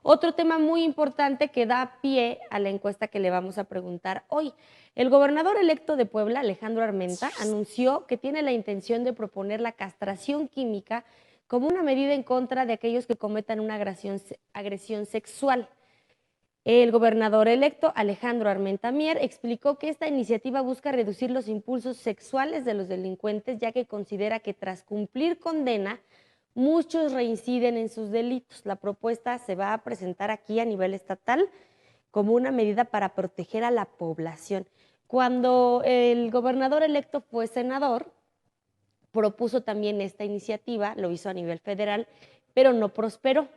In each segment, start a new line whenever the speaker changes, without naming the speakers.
Otro tema muy importante que da pie a la encuesta que le vamos a preguntar hoy. El gobernador electo de Puebla, Alejandro Armenta, anunció que tiene la intención de proponer la castración química como una medida en contra de aquellos que cometan una agresión sexual. El gobernador electo, Alejandro Armenta Mier, explicó que esta iniciativa busca reducir los impulsos sexuales de los delincuentes, ya que considera que tras cumplir condena, muchos reinciden en sus delitos. La propuesta se va a presentar aquí a nivel estatal como una medida para proteger a la población. Cuando el gobernador electo fue senador, propuso también esta iniciativa, lo hizo a nivel federal, pero no prosperó.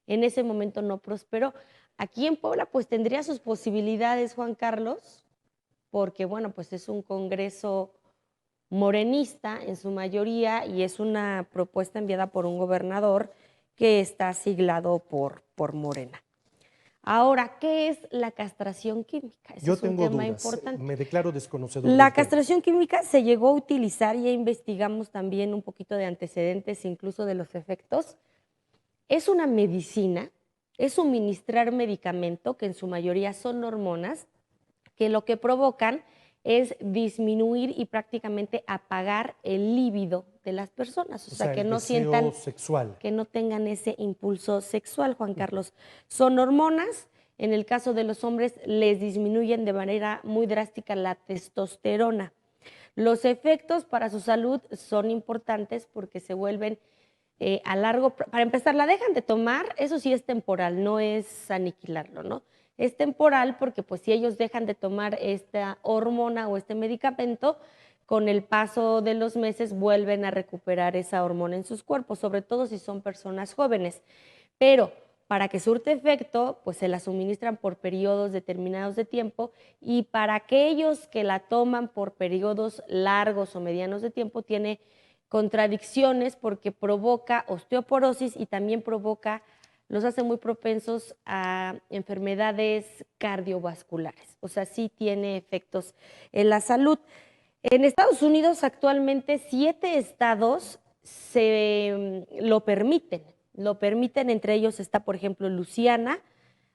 En ese momento no prosperó. Aquí en Puebla pues tendría sus posibilidades, Juan Carlos, porque bueno, pues es un congreso morenista en su mayoría y es una propuesta enviada por un gobernador que está siglado por Morena. Ahora, ¿qué es la castración química? Ese
Yo
es un
tengo
tema
dudas,
importante.
me declaro desconocedor
La
del tema.
castración química se llegó a utilizar, ya investigamos también un poquito de antecedentes, incluso de los efectos. Es una medicina, es suministrar medicamento, que en su mayoría son hormonas, que lo que provocan es disminuir y prácticamente apagar el líbido de las personas, o sea, que
el
no
deseo
sientan,
sexual.
que no tengan ese impulso sexual, Juan Carlos. Son hormonas, en el caso de los hombres les disminuyen de manera muy drástica la testosterona. Los efectos para su salud son importantes porque se vuelven a largo, para empezar, la dejan de tomar, eso sí es temporal, no es aniquilarlo, ¿no? Es temporal porque pues si ellos dejan de tomar esta hormona o este medicamento, con el paso de los meses vuelven a recuperar esa hormona en sus cuerpos, sobre todo si son personas jóvenes. Pero para que surte efecto, pues se la suministran por periodos determinados de tiempo y para aquellos que la toman por periodos largos o medianos de tiempo, tiene contradicciones porque provoca osteoporosis y también los hace muy propensos a enfermedades cardiovasculares. O sea, sí tiene efectos en la salud. En Estados Unidos actualmente 7 estados lo permiten. Lo permiten, entre ellos está, por ejemplo, Luisiana,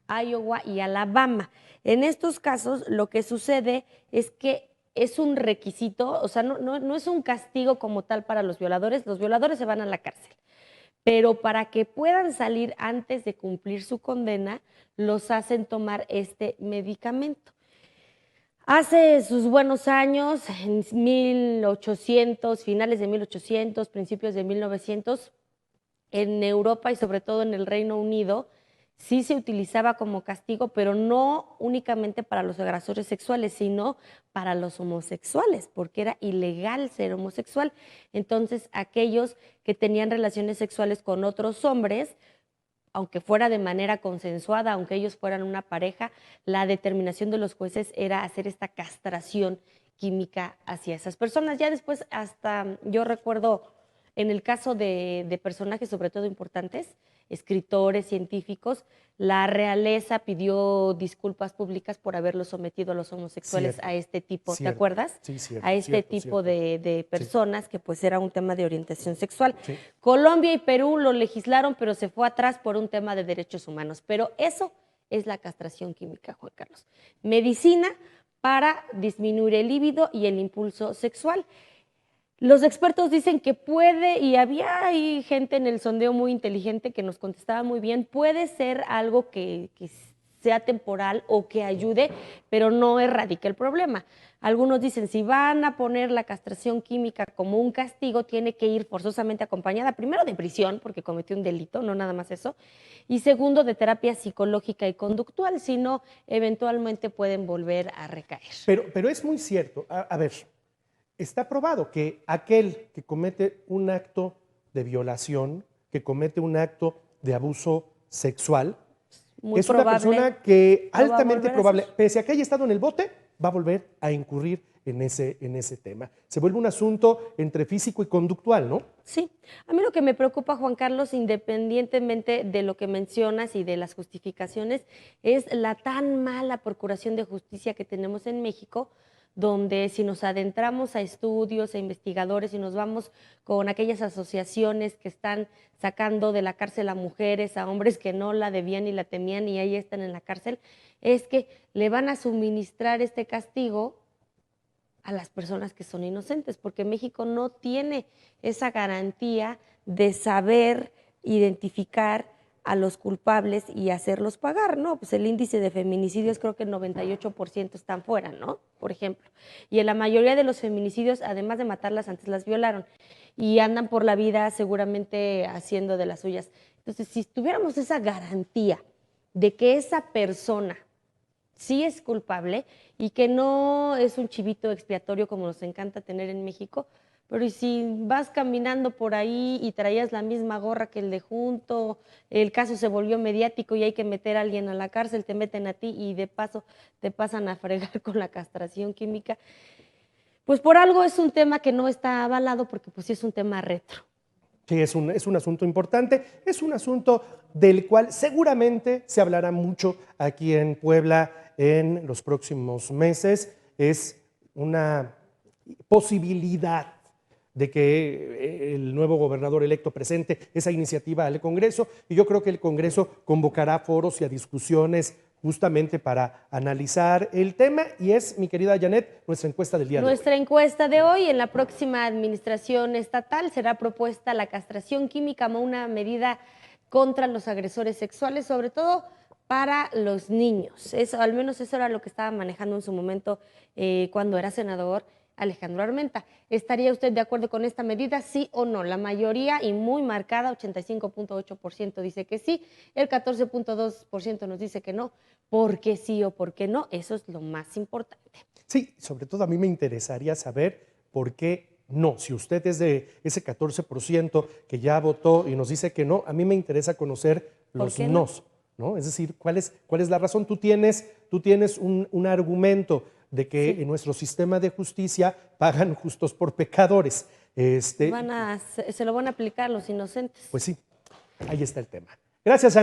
Iowa y Alabama. En estos casos, lo que sucede es que es un requisito, o sea, no es un castigo como tal para los violadores se van a la cárcel, pero para que puedan salir antes de cumplir su condena, los hacen tomar este medicamento. Hace sus buenos años, en 1800, finales de 1800, principios de 1900, en Europa y sobre todo en el Reino Unido, sí se utilizaba como castigo, pero no únicamente para los agresores sexuales, sino para los homosexuales, porque era ilegal ser homosexual. Entonces, aquellos que tenían relaciones sexuales con otros hombres, aunque fuera de manera consensuada, aunque ellos fueran una pareja, la determinación de los jueces era hacer esta castración química hacia esas personas. Ya después, hasta yo recuerdo en el caso de personajes sobre todo importantes, escritores, científicos, la realeza pidió disculpas públicas por haberlos sometido a los homosexuales
Cierto,
a este tipo, ¿te
cierto.
acuerdas?
Sí, cierto,
A este
cierto,
tipo
cierto.
de personas, que pues era un tema de orientación sexual.
Sí.
Colombia y Perú lo legislaron, pero se fue atrás por un tema de derechos humanos. Pero eso es la castración química, Juan Carlos. Medicina para disminuir el líbido y el impulso sexual. Los expertos dicen que puede, y había ahí gente en el sondeo muy inteligente que nos contestaba muy bien, puede ser algo que sea temporal o que ayude, pero no erradique el problema. Algunos dicen, si van a poner la castración química como un castigo, tiene que ir forzosamente acompañada, primero de prisión, porque cometió un delito, no nada más eso, y segundo, de terapia psicológica y conductual, si no, eventualmente pueden volver a recaer.
Pero es muy cierto. A ver, está probado que aquel que comete un acto de violación, que comete un acto de abuso sexual,
Muy
es una
probable
persona que
lo va a
altamente
volver a
probable,
hacer.
pese a que haya estado en el bote, va a volver a incurrir en ese tema. Se vuelve un asunto entre físico y conductual, ¿no?
Sí, a mí lo que me preocupa, Juan Carlos, independientemente de lo que mencionas y de las justificaciones, es la tan mala procuración de justicia que tenemos en México, donde si nos adentramos a estudios, a investigadores y nos vamos con aquellas asociaciones que están sacando de la cárcel a mujeres, a hombres que no la debían y la temían y ahí están en la cárcel, es que le van a suministrar este castigo a las personas que son inocentes, porque México no tiene esa garantía de saber identificar a los culpables y hacerlos pagar, ¿no? Pues el índice de feminicidios creo que el 98% están fuera, ¿no? Por ejemplo. Y en la mayoría de los feminicidios, además de matarlas, antes las violaron. Y andan por la vida seguramente haciendo de las suyas. Entonces, si tuviéramos esa garantía de que esa persona sí es culpable y que no es un chivito expiatorio como nos encanta tener en México, pero ¿y si vas caminando por ahí y traías la misma gorra que el de junto, el caso se volvió mediático y hay que meter a alguien a la cárcel, te meten a ti y de paso te pasan a fregar con la castración química? Pues por algo es un tema que no está avalado porque pues sí es un tema retro.
Sí, es un asunto importante, es un asunto del cual seguramente se hablará mucho aquí en Puebla en los próximos meses. Es una posibilidad de que el nuevo gobernador electo presente esa iniciativa al Congreso y yo creo que el Congreso convocará foros y a discusiones justamente para analizar el tema y es, mi querida Janet, nuestra encuesta del día de hoy.
Nuestra encuesta de hoy, en la próxima administración estatal será propuesta la castración química como una medida contra los agresores sexuales, sobre todo para los niños. Eso, al menos eso era lo que estaba manejando en su momento cuando era senador Alejandro Armenta. ¿Estaría usted de acuerdo con esta medida, sí o no? La mayoría, y muy marcada, 85.8% dice que sí, el 14.2% nos dice que no. ¿Por qué sí o por qué no? Eso es lo más importante.
Sí, sobre todo a mí me interesaría saber por qué no. Si usted es de ese 14% que ya votó y nos dice que no, a mí me interesa conocer los nos, ¿no? Es decir, ¿cuál es la razón? Tú tienes un argumento de que en nuestro sistema de justicia pagan justos por pecadores.
Se lo van a aplicar los inocentes.
Pues sí, ahí está el tema. Gracias,